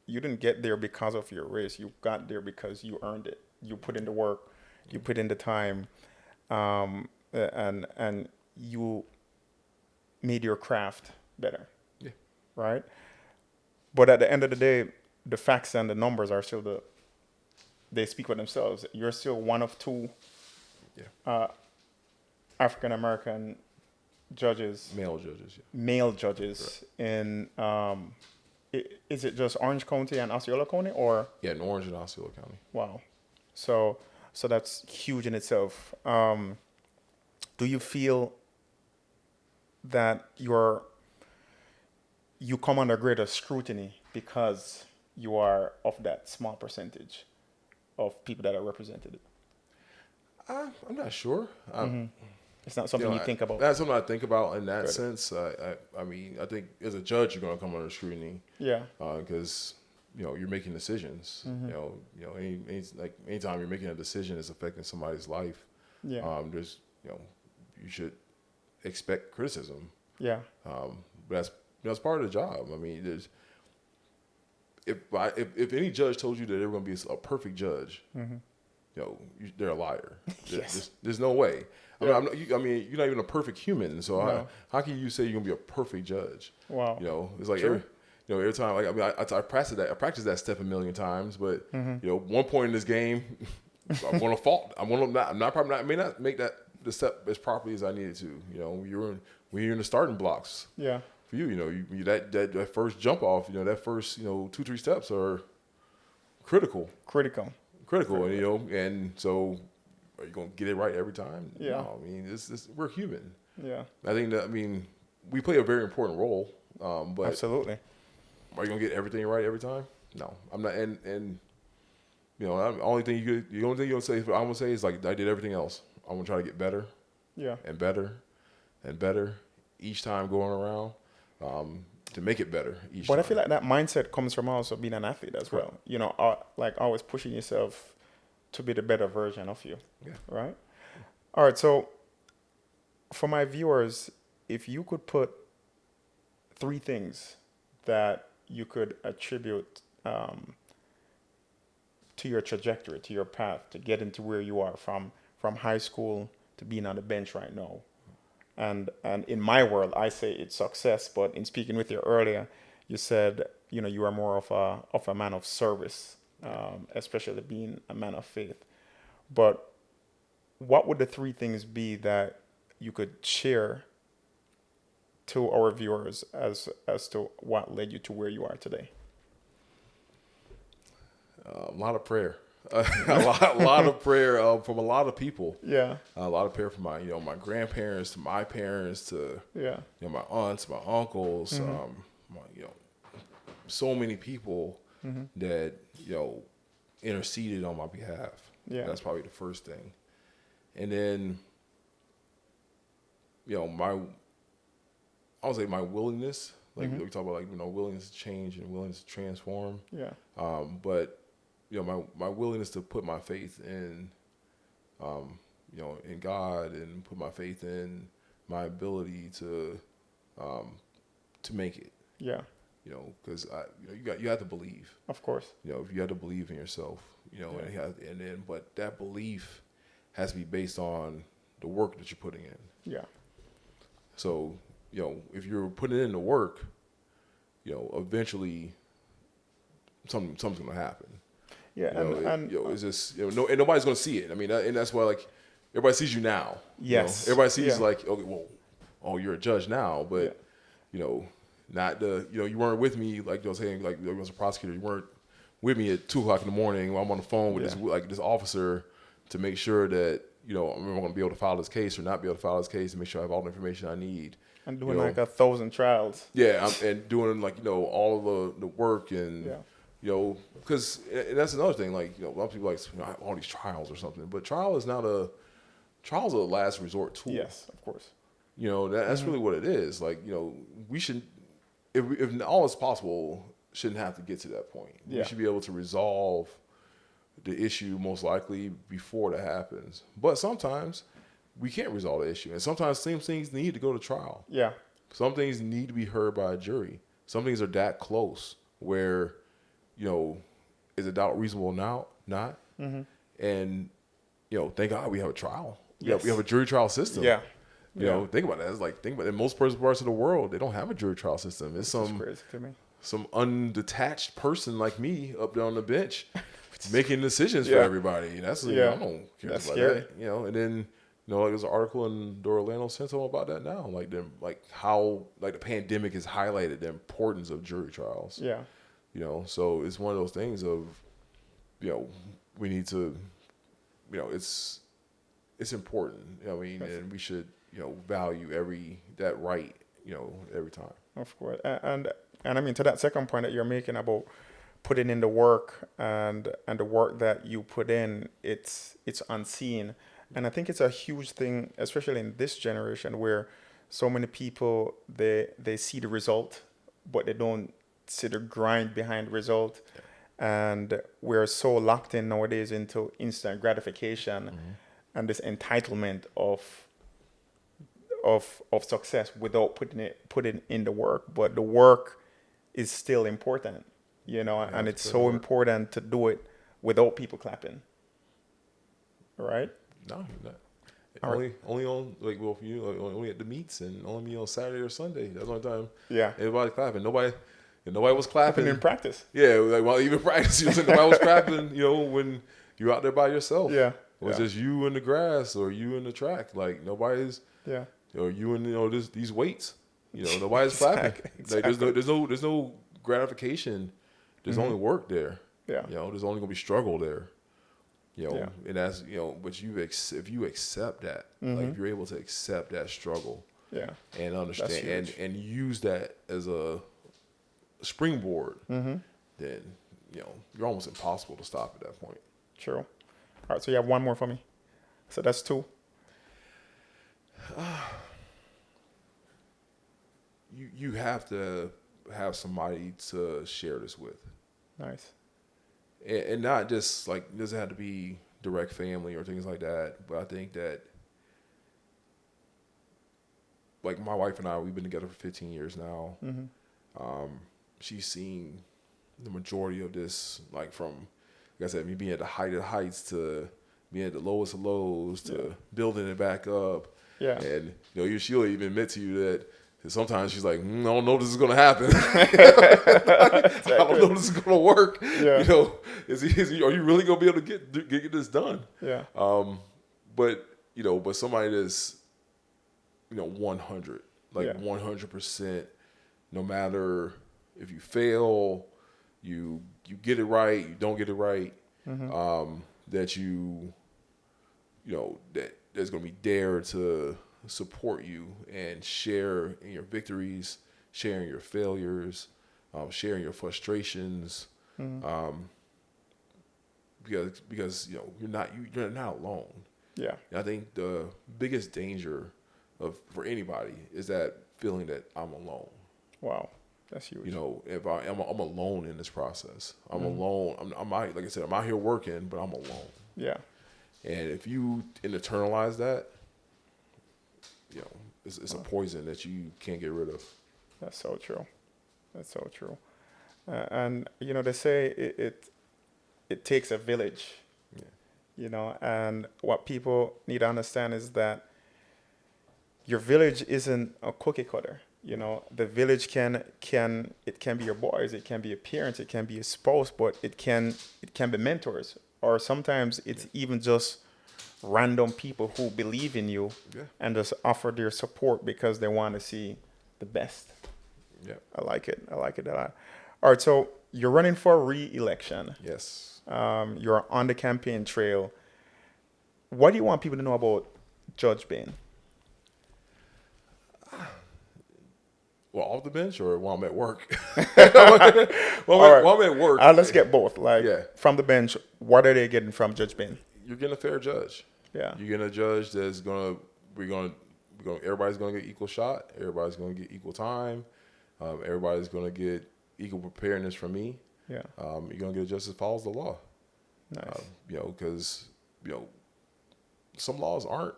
B: didn't get there because of your race. You got there because you earned it. You put in the work, you put in the time, and you made your craft better.
C: Yeah.
B: Right? But at the end of the day, the facts and the numbers are still they speak for themselves. You're still one of two African American judges. Male judges in is it just Orange County and Osceola County, or?
C: Yeah, in Orange and Osceola County.
B: Wow. So that's huge in itself. Do you feel that you come under greater scrutiny because you are of that small percentage of people that are represented?
C: I'm not sure.
B: It's not something you think about.
C: That's something I think about in that sense. I mean, I think as a judge, you're going to come under scrutiny. Yeah. Because you're making decisions. Anytime you're making a decision that's affecting somebody's life. Yeah. There's you should expect criticism. Yeah. But that's part of the job. I mean, there's if any judge told you that they were going to be a perfect judge, they're a liar. There's no way. I mean, you're not even a perfect human. So how can you say you're gonna be a perfect judge? Wow. It's like every time. Like I practice that step a million times, but one point in this game, I'm gonna fault. I may not make the step as properly as I needed to. When you're in the starting blocks. Yeah. For you, that first jump off, that first 2-3 steps are critical. And so are you going to get it right every time? Yeah. No, I mean, we're human. Yeah. I think that, we play a very important role, but absolutely. Are you going to get everything right every time? No, I'm not. And the only thing you're going to say, I'm going to say is like, I did everything else. I'm going to try to get better. Yeah. And better and better each time going around. To make it better each time.
B: I feel like that mindset comes from also being an athlete as well. Like always pushing yourself to be the better version of you. Yeah. Right? All right. So for my viewers, if you could put 3 things that you could attribute to your trajectory, to your path, to get into where you are from high school to being on the bench right now? And in my world, I say it's success. But in speaking with you earlier, you said, you are more of a man of service, especially being a man of faith. But what would the three things be that you could share to our viewers as to what led you to where you are today?
C: A lot of prayer. a lot of prayer from a lot of people.
B: Yeah.
C: A lot of prayer from my grandparents to my parents to my aunts, my uncles, so many people that interceded on my behalf.
B: Yeah.
C: That's probably the first thing. And then I would say my willingness, like we talk about, willingness to change and willingness to transform.
B: Yeah.
C: But my willingness to put my faith in, in God, and put my faith in my ability to make it.
B: Yeah.
C: Because you have to believe.
B: Of course.
C: If you have to believe in yourself, but that belief has to be based on the work that you're putting in.
B: Yeah.
C: So, if you're putting in the work, eventually something's going to happen.
B: Yeah,
C: it's just and nobody's going to see it. I mean, and that's why everybody sees you now.
B: Yes.
C: Everybody sees okay, well, oh, you're a judge now, but not you weren't with me like saying like there was a prosecutor. You weren't with me at 2:00 in the morning while I'm on the phone with this officer to make sure that I'm going to be able to file this case or not be able to file this case and make sure I have all the information I need.
B: And doing 1,000 trials.
C: Yeah, and doing all of the work and because that's another thing. A lot of people all these trials or something, but trial's a last resort tool.
B: Yes, of course.
C: That's really what it is. We should, if all is possible, shouldn't have to get to that point.
B: Yeah.
C: We should be able to resolve the issue most likely before that happens. But sometimes we can't resolve the issue, and sometimes some things need to go to trial.
B: Yeah.
C: Some things need to be heard by a jury. Some things are that close where, is a doubt reasonable now? Not. Mm-hmm. And, thank God we have a trial.
B: Yes.
C: We have a jury trial system.
B: Yeah.
C: Think about that. It's think about it. In most parts of the world, they don't have a jury trial system. It's
B: crazy to me.
C: Some undetached person like me up there on the bench making decisions for everybody. That's I don't care
B: That's
C: about
B: scary.
C: that. And then there's an article in the Orlando Sentinel about that now. How the pandemic has highlighted the importance of jury trials.
B: Yeah.
C: So it's one of those things of we need to it's important. And we should value that right every time.
B: Of course. And I mean, to that second point that you're making about putting in the work and the work that you put in, it's unseen. And I think it's a huge thing, especially in this generation where so many people, they see the result, but they don't see the grind behind the result. And we're so locked in nowadays into instant gratification and this entitlement of success without putting in the work. But the work is still important, and it's so important to do it without people clapping. Right?
C: No, not. Only on for you, only at the meets and only on Saturday or Sunday. That's the only time. Yeah. Everybody clapping. Nobody was clapping
B: in practice.
C: Yeah, even practice. Nobody was clapping. When you're out there by yourself. Yeah. It was just you in the grass or you in the track. Nobody's. Yeah. Or you in these weights. Nobody's clapping. Exactly. There's no gratification. There's only work there. Yeah. There's only gonna be struggle there. And that's but if you accept that, if you're able to accept that struggle, and understand and use that as a springboard, then you're almost impossible to stop at that point.
B: True. All right, so you have one more for me. So that's two.
C: You have to have somebody to share this with. Nice. And not just it doesn't have to be direct family or things like that, but I think that my wife and I, we've been together for 15 years now. she's seen the majority of this, like from, like I said, me being at the height of the heights to being at the lowest of lows to building it back up.
B: Yeah.
C: And, she'll even admit to you that sometimes she's like, I don't know if this is going to happen. I don't know if this is going to work.
B: Yeah.
C: Are you really going to be able to get this done?
B: Yeah.
C: But somebody that's, 100, like 100%, no matter if you fail, you get it right, you don't get it right, that that there's going to be there to support you and share in your victories, sharing your failures, sharing your frustrations, because you're not alone.
B: Yeah.
C: And I think the biggest danger for anybody is that feeling that I'm alone.
B: Wow, that's huge.
C: If I'm alone in this process, I'm alone. I'm out, like I said, I'm out here working, but I'm alone.
B: Yeah.
C: And if you internalize that, it's a poison that you can't get rid of.
B: That's so true. That's so true. And they say it takes a village. Yeah. And what people need to understand is that your village isn't a cookie cutter. The village can be your boys, it can be your parents, it can be your spouse, but it can be mentors, or sometimes it's even just random people who believe in you and just offer their support because they want to see the best.
C: Yeah,
B: I like it a lot. All right, so you're running for re-election.
C: Yes.
B: You're on the campaign trail. What do you want people to know about Judge Bain?
C: Well, off the bench or while I'm at work?
B: While
C: I'm at work.
B: Let's get both. From the bench, what are they getting from Judge Bain?
C: You're getting a fair judge.
B: Yeah.
C: You're getting a judge that's everybody's gonna get equal shot. Everybody's gonna get equal time. Everybody's gonna get equal preparedness from me.
B: Yeah.
C: You're gonna get a judge that follows the law.
B: Nice.
C: Because some laws aren't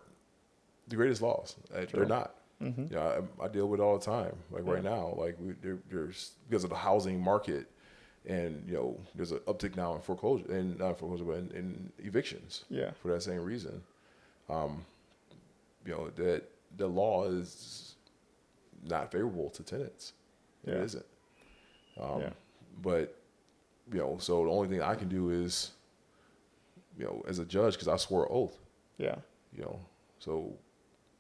C: the greatest laws. They're not. Mm-hmm. I deal with it all the time. Like right now, like there's because of the housing market, and there's an uptick now in foreclosure and not foreclosure, but in evictions.
B: Yeah.
C: For that same reason, that the law is not favorable to tenants. It isn't. But so the only thing I can do is, as a judge, because I swore an oath.
B: Yeah.
C: So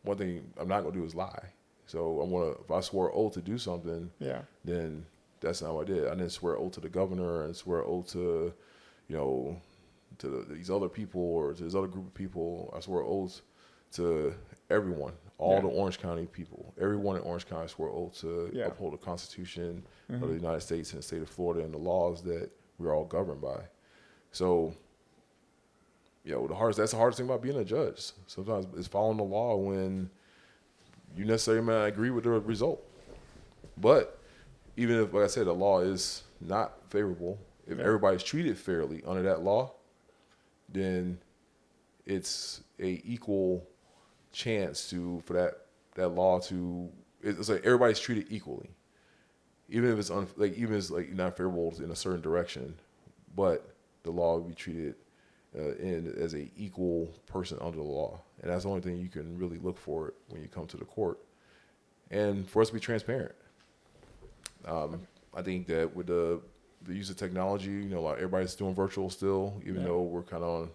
C: one thing I'm not gonna do is lie. So if I swore an oath to do something, then that's not what I did. I didn't swear an oath to the governor and swear an oath to, these other people or to this other group of people. I swore an oath to everyone, all the Orange County people. Everyone in Orange County swore an oth to uphold the Constitution of the United States and the state of Florida and the laws that we're all governed by. So, that's the hardest thing about being a judge. Sometimes it's following the law when you necessarily may not agree with the result. But even if, like I said, the law is not favorable, if everybody's treated fairly under that law, then it's a equal chance for that law to, it's like everybody's treated equally, even if it's not favorable in a certain direction, but the law will be treated as a equal person under the law, and that's the only thing you can really look for when you come to the court, and for us to be transparent. I think that with the use of technology, like everybody's doing virtual still, even though we're kind of on,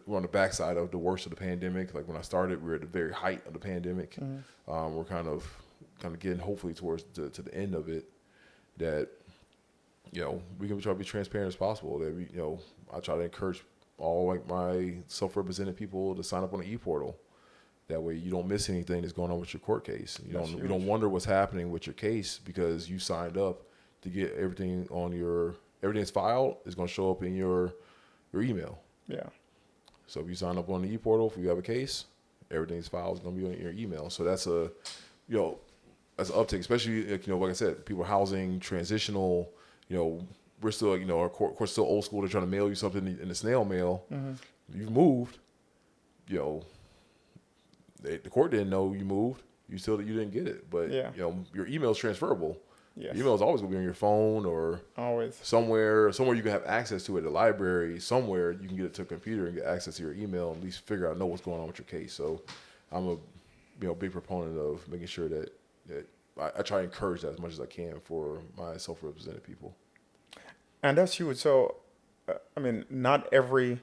C: we're on the backside of the worst of the pandemic. Like when I started, we were at the very height of the pandemic. We're kind of getting hopefully towards to the end of it. That we can try to be transparent as possible. That I try to encourage all like my self-represented people to sign up on the e-portal. That way you don't miss anything that's going on with your court case. You don't wonder what's happening with your case because you signed up to get everything everything's filed is going to show up in your email. Yeah. So if you sign up on the e-portal, if you have a case, everything's filed is going to be on your email. So that's that's an uptick, especially like I said, people housing transitional. We're still our court's still old school. They're trying to mail you something in the snail mail. You've moved. The court didn't know you moved. You didn't get it, but your email's transferable.
B: Yes.
C: Email is always going to be on your phone or
B: Always.
C: somewhere you can have access to it, at the library, somewhere you can get it to a computer and get access to your email and at least figure out, know what's going on with your case. So I'm a big proponent of making sure that I try to encourage that as much as I can for my self-represented people.
B: And that's huge. So, not every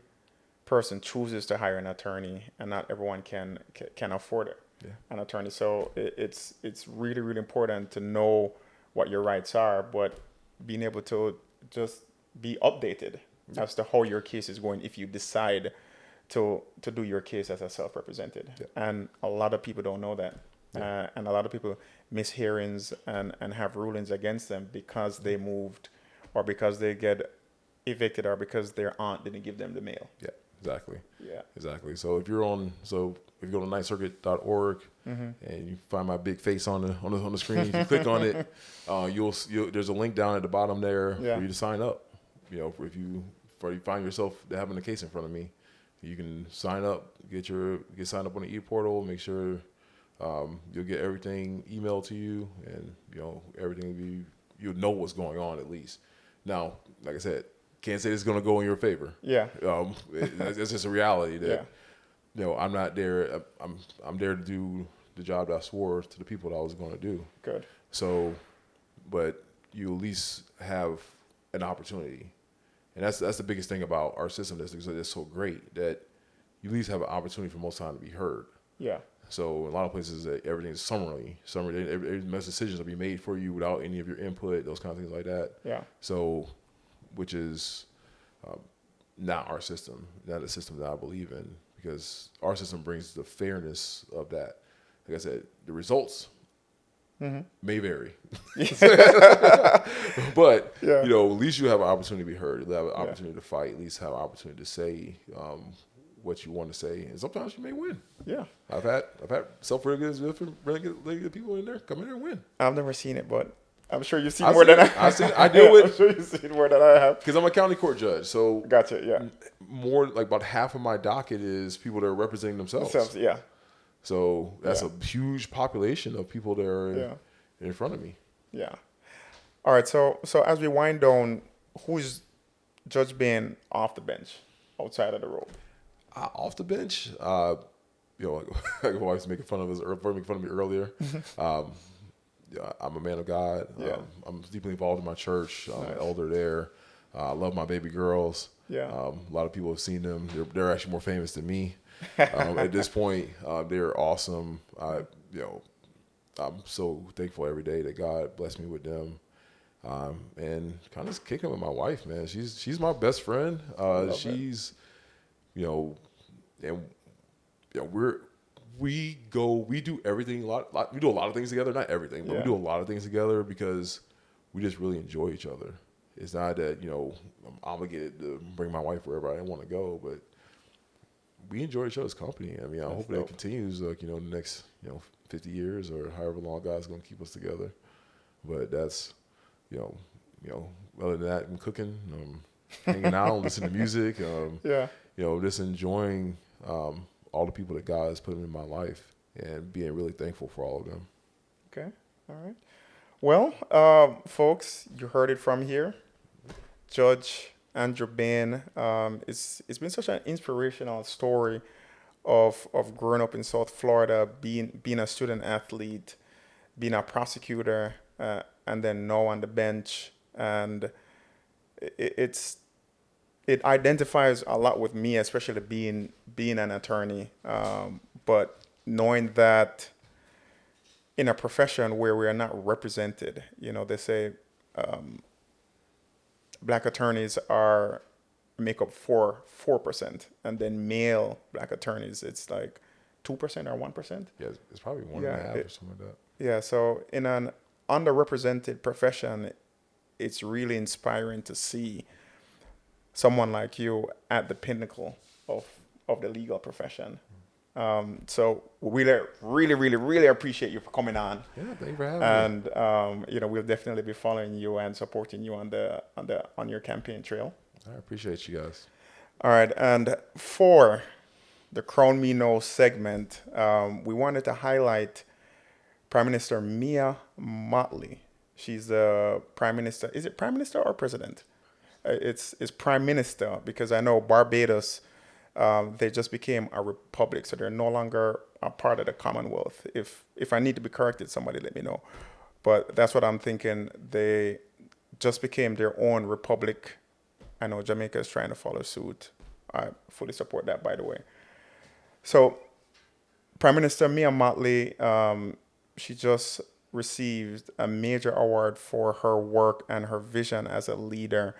B: person chooses to hire an attorney, and not everyone can afford it.
C: Yeah.
B: An attorney. So it's really, really important to know what your rights are, but being able to just be updated as to how your case is going if you decide to do your case as a self-represented.
C: Yeah.
B: And a lot of people don't know that.
C: Yeah.
B: And a lot of people miss hearings and have rulings against them because they moved or because they get evicted or because their aunt didn't give them the mail.
C: Yeah, exactly.
B: Yeah.
C: Exactly. So if you go to ninthcircuit.org and you find my big face on the screen, if you click on it, you'll there's a link down at the bottom there for you to sign up. If you find yourself having a case in front of me, you can sign up, get signed up on the e-portal, make sure you'll get everything emailed to you, and everything you'll know what's going on at least. Now, like I said, can't say it's going to go in your favor.
B: Yeah.
C: It's just a reality that I'm not there. I'm there to do the job that I swore to the people that I was going to do.
B: Good.
C: So, but you at least have an opportunity, and that's the biggest thing about our system that's so great, that you at least have an opportunity for most time to be heard.
B: Yeah.
C: So a lot of places that everything's summary, most decisions will be made for you without any of your input, those kind of things like that.
B: Yeah.
C: So, which is not our system, not a system that I believe in, because our system brings the fairness of that. Like I said, the results may vary, but at least you have an opportunity to be heard. You have an opportunity to fight. At least have an opportunity to say what you want to say, and sometimes you may win.
B: Yeah.
C: I've had self-represented people in there come in there and win.
B: I've never seen it, but I'm sure you've seen more than I have.
C: I deal with.
B: I'm sure you've seen more than I have.
C: Because I'm a county court judge, so
B: Gotcha. Yeah.
C: more like about half of my docket is people that are representing themselves.
B: Yeah.
C: So that's a huge population of people that are in front of me.
B: Yeah. All right. So as we wind down, who's Judge Bain off the bench, outside of the road?
C: Off the bench, my wife's making fun of me earlier. I'm a man of God. I'm deeply involved in my church. I'm an elder there. I love my baby girls.
B: Yeah.
C: A lot of people have seen them. They're actually more famous than me. At this point, they're awesome. I'm so thankful every day that God blessed me with them. And kind of kicking with my wife, man. She's my best friend. She's, we do everything we do a lot of things together, not everything, but we do a lot of things together because we just really enjoy each other. It's not that, I'm obligated to bring my wife wherever I want to go, but we enjoy each other's company. I hope that continues, the next, 50 years or however long God's going to keep us together. But that's, other than that, I'm cooking, hanging out, listening to music, just enjoying all the people that God has put in my life and being really thankful for all of them.
B: Okay. All right. Well, folks, you heard it from here. Judge Andrew Bain. It's been such an inspirational story of growing up in South Florida, being a student athlete, being a prosecutor, and then now on the bench. And it identifies a lot with me, especially being an attorney. But knowing that in a profession where we are not represented, they say black attorneys make up 4%, and then male black attorneys, it's like 2% or 1%.
C: Yeah, it's probably 1.5 or something like that.
B: Yeah, so in an underrepresented profession, it's really inspiring to see someone like you at the pinnacle of the legal profession. So we really appreciate you for coming on.
C: Yeah, thank you for having me.
B: And we'll definitely be following you and supporting you on your campaign trail.
C: I appreciate you guys.
B: All right, and for the Crown Me No segment, we wanted to highlight Prime Minister Mia Mottley, She's the prime minister. Is it prime minister or president? It's prime minister, because I know Barbados, they just became a republic, so they're no longer a part of the Commonwealth. If I need to be corrected, somebody let me know. But that's what I'm thinking. They just became their own republic. I know Jamaica is trying to follow suit. I fully support that, by the way. So Prime Minister Mia Mottley, she just received a major award for her work and her vision as a leader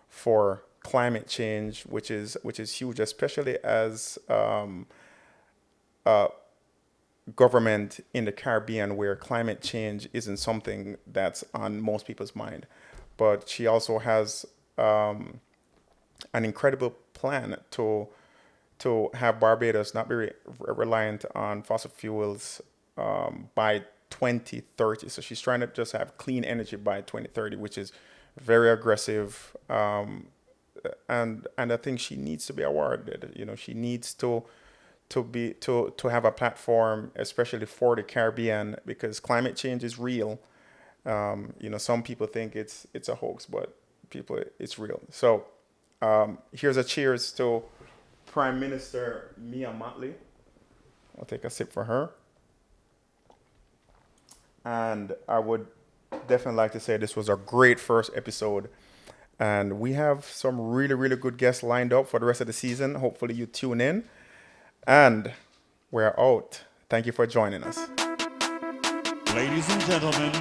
B: for climate change, which is huge, especially as government in the Caribbean, where climate change isn't something that's on most people's mind. But she also has an incredible plan to have Barbados not be reliant on fossil fuels by 2030. So she's trying to just have clean energy by 2030, which is very aggressive. And I think she needs to be awarded. You know, she needs to have a platform, especially for the Caribbean, because climate change is real. You know, some people think it's a hoax, but it's real. So here's a cheers to Prime Minister Mia Mottley. I'll take a sip for her. And I would definitely like to say this was a great first episode. And we have some really, really good guests lined up for the rest of the season. Hopefully you tune in. And we're out. Thank you for joining us.
A: Ladies and gentlemen,